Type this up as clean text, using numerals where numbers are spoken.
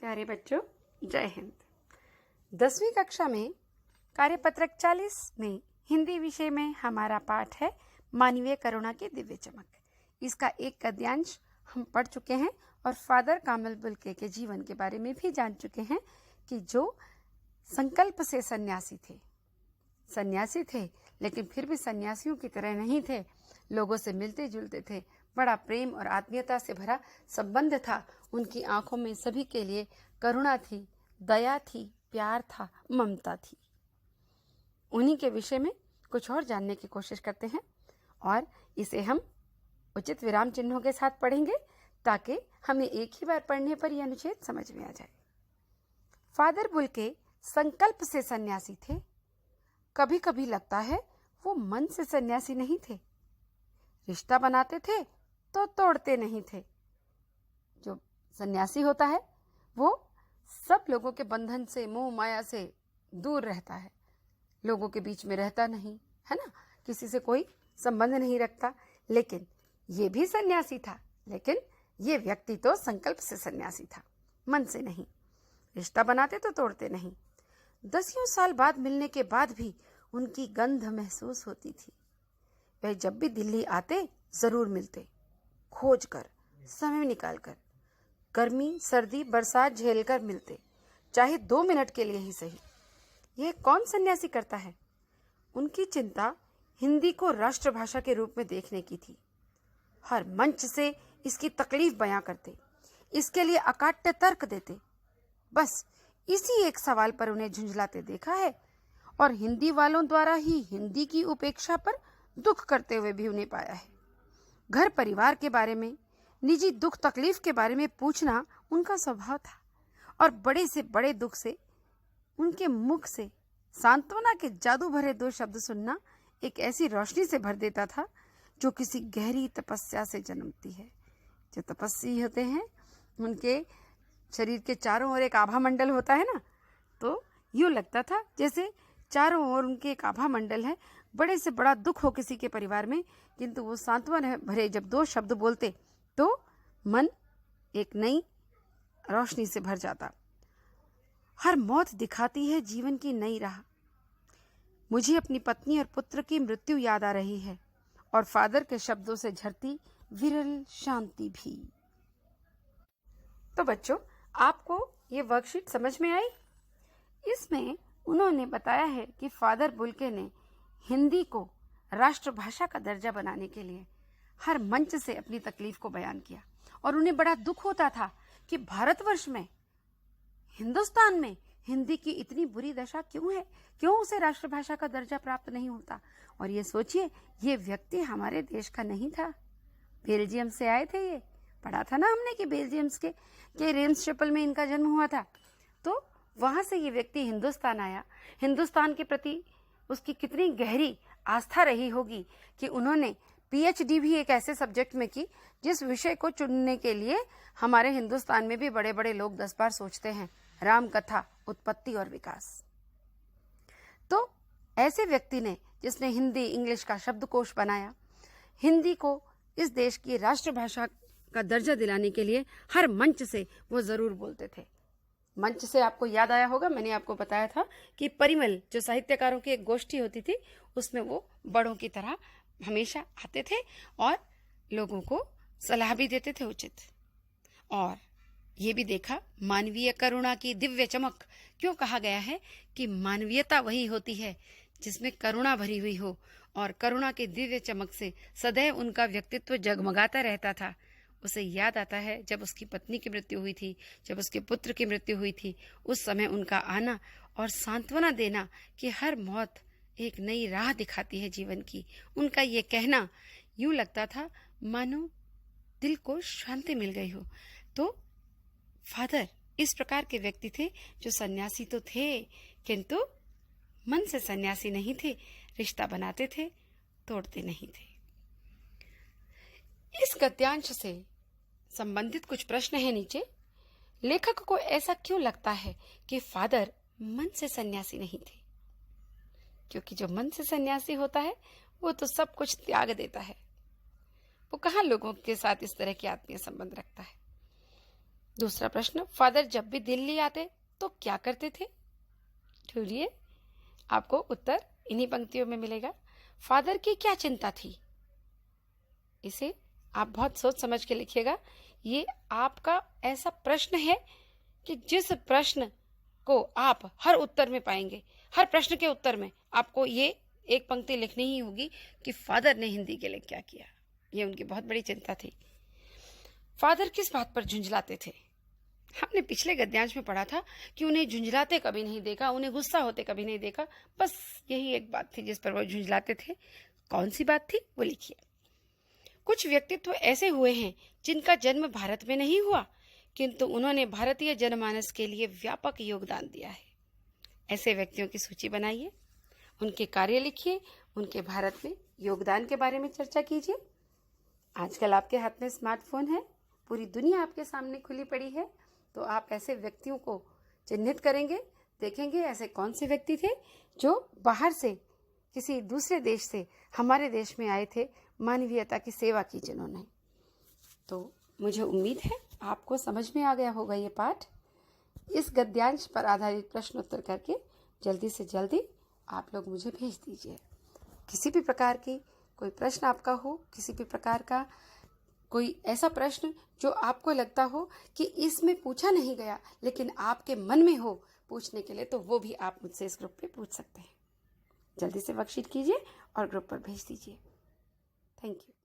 प्यारे बच्चों, जय हिंद। 10वीं कक्षा में कार्यपत्रक 40 में हिंदी विषय में हमारा पाठ है मानवीय करुणा की दिव्य चमक। इसका एक गद्यांश हम पढ़ चुके हैं और फादर कामल बुल्के के जीवन के बारे में भी जान चुके हैं कि जो संकल्प से सन्यासी थे लेकिन फिर भी सन्यासियों की तरह नहीं थे, लोगों से मिलते जुलते थे, बड़ा प्रेम और आत्मीयता से भरा संबंध था। उनकी आंखों में सभी के लिए करुणा थी, दया थी, प्यार था, ममता थी। उन्हीं के विषय में कुछ और जानने की कोशिश करते हैं और इसे हम उचित विराम चिन्हों के साथ पढ़ेंगे ताकि हमें एक ही बार पढ़ने पर यह अनुच्छेद समझ में आ जाए। फादर बुल्के संकल्प से सन्यासी थे। कभी कभी लगता है वो मन से सन्यासी नहीं थे। रिश्ता बनाते थे तो तोड़ते नहीं थे। जो सन्यासी होता है वो सब लोगों के बंधन से, मोह माया से दूर रहता है, लोगों के बीच में रहता नहीं है ना, किसी से कोई संबंध नहीं रखता। लेकिन ये भी सन्यासी था, लेकिन ये व्यक्ति तो संकल्प से सन्यासी था, मन से नहीं। रिश्ता बनाते तो तोड़ते नहीं। 10 साल बाद मिलने के बाद भी उनकी गंध महसूस होती थी। वह जब भी दिल्ली आते जरूर मिलते, खोज कर, समय निकाल कर, गर्मी सर्दी बरसात झेल कर मिलते, चाहे 2 मिनट के लिए ही सही। यह कौन सन्यासी करता है? उनकी चिंता हिंदी को राष्ट्रभाषा के रूप में देखने की थी। हर मंच से इसकी तकलीफ बयां करते, इसके लिए अकाट्य तर्क देते। बस इसी एक सवाल पर उन्हें झुंझलाते देखा है और हिंदी वालों द्वारा ही हिंदी की उपेक्षा पर दुख करते हुए भी उन्हें पाया है। घर परिवार के बारे में, निजी दुख तकलीफ के बारे में पूछना उनका स्वभाव था और बड़े से बड़े दुख से उनके मुख से सांत्वना के जादू भरे 2 शब्द सुनना एक ऐसी रोशनी से भर देता था जो किसी गहरी तपस्या से जन्मती है। जो तपस्वी होते हैं उनके शरीर के चारों ओर एक आभा मंडल होता है ना, तो यूं लगता था जैसे चारों ओर उनके एक आभा मंडल है। बड़े से बड़ा दुख हो किसी के परिवार में, किंतु वो सांत्वना भरे जब 2 शब्द बोलते तो मन एक नई रोशनी से भर जाता। हर मौत दिखाती है जीवन की नई राह। मुझे अपनी पत्नी और पुत्र की मृत्यु याद आ रही है और फादर के शब्दों से झरती विरल शांति भी। तो बच्चों, आपको ये वर्कशीट समझ में आई? इसमें उन्होंने बताया है कि फादर बुल्के ने हिंदी को राष्ट्रभाषा का दर्जा बनाने के लिए हर मंच से अपनी तकलीफ को बयान किया और उन्हें बड़ा दुख होता था कि भारतवर्ष में, हिंदुस्तान में हिंदी की इतनी बुरी दशा क्यों है, क्यों उसे राष्ट्रभाषा का दर्जा प्राप्त नहीं होता। और ये सोचिए, ये व्यक्ति हमारे देश का नहीं था, बेल्जियम से आए थे। ये पढ़ा था ना हमने कि बेल्जियम के रेम्सचेपल में इनका जन्म हुआ था। तो वहां से ये व्यक्ति हिंदुस्तान आया। हिंदुस्तान के प्रति उसकी कितनी गहरी आस्था रही होगी कि उन्होंने पीएचडी भी एक ऐसे सब्जेक्ट में की जिस विषय को चुनने के लिए हमारे हिंदुस्तान में भी बड़े बड़े लोग 10 बार सोचते हैं, राम कथा, उत्पत्ति और विकास। तो ऐसे व्यक्ति ने, जिसने हिंदी इंग्लिश का शब्दकोश बनाया, हिंदी को इस देश की राष्ट्रभाषा का दर्जा दिलाने के लिए हर मंच से वो जरूर बोलते थे। मंच से आपको याद आया होगा, मैंने आपको बताया था कि परिमल जो साहित्यकारों की एक गोष्ठी होती थी, उसमें वो बड़ों की तरह हमेशा आते थे और लोगों को सलाह भी देते थे उचित। और ये भी देखा, मानवीय करुणा की दिव्य चमक क्यों कहा गया है कि मानवीयता वही होती है जिसमें करुणा भरी हुई हो, और करुणा की दिव्य चमक से सदैव उनका व्यक्तित्व जगमगाता रहता था। उसे याद आता है जब उसकी पत्नी की मृत्यु हुई थी, जब उसके पुत्र की मृत्यु हुई थी, उस समय उनका आना और सांत्वना देना कि हर मौत एक नई राह दिखाती है जीवन की। उनका ये कहना यूं लगता था मानो दिल को शांति मिल गई हो। तो फादर इस प्रकार के व्यक्ति थे जो सन्यासी तो थे, किंतु मन से सन्यासी नहीं थे। रिश्ता बनाते थे, तोड़ते नहीं थे। इस गद्यांश से संबंधित कुछ प्रश्न है नीचे। लेखक को ऐसा क्यों लगता है कि फादर मन से सन्यासी नहीं थे? क्योंकि जो मन से सन्यासी होता है वो तो सब कुछ त्याग देता है। वो कहाँ लोगों के साथ इस तरह के आत्मीय संबंध रखता है। दूसरा प्रश्न, फादर जब भी दिल्ली आते तो क्या करते थे? ढूंढिए, आपको उत्तर इन्हीं पंक्तियों में मिलेगा। फादर की क्या चिंता थी? इसे आप बहुत सोच समझ के लिखिएगा। ये आपका ऐसा प्रश्न है कि जिस प्रश्न को आप हर उत्तर में पाएंगे, हर प्रश्न के उत्तर में आपको ये एक पंक्ति लिखनी ही होगी कि फादर ने हिंदी के लिए क्या किया। ये उनकी बहुत बड़ी चिंता थी। फादर किस बात पर झुंझलाते थे? हमने पिछले गद्यांश में पढ़ा था कि उन्हें झुंझलाते कभी नहीं देखा, उन्हें गुस्सा होते कभी नहीं देखा। बस यही एक बात थी जिस पर वो झुंझलाते थे। कौन सी बात थी वो लिखिए। कुछ व्यक्तित्व ऐसे हुए हैं जिनका जन्म भारत में नहीं हुआ, किंतु उन्होंने भारतीय जनमानस के लिए व्यापक योगदान दिया है। ऐसे व्यक्तियों की सूची बनाइए, उनके कार्य लिखिए, उनके भारत में योगदान के बारे में चर्चा कीजिए। आजकल आपके हाथ में स्मार्टफोन है, पूरी दुनिया आपके सामने खुली पड़ी है, तो आप ऐसे व्यक्तियों को चिन्हित करेंगे, देखेंगे ऐसे कौन से व्यक्ति थे जो बाहर से किसी दूसरे देश से हमारे देश में आए थे, मानवीयता की सेवा की जिन्होंने। तो मुझे उम्मीद है आपको समझ में आ गया होगा ये पाठ। इस गद्यांश पर आधारित प्रश्न उत्तर करके जल्दी से जल्दी आप लोग मुझे भेज दीजिए। किसी भी प्रकार की कोई प्रश्न आपका हो, किसी भी प्रकार का कोई ऐसा प्रश्न जो आपको लगता हो कि इसमें पूछा नहीं गया लेकिन आपके मन में हो पूछने के लिए, तो वो भी आप मुझसे इस ग्रुप पे पूछ सकते हैं। जल्दी से वर्कशीट कीजिए और ग्रुप पर भेज दीजिए। Thank you.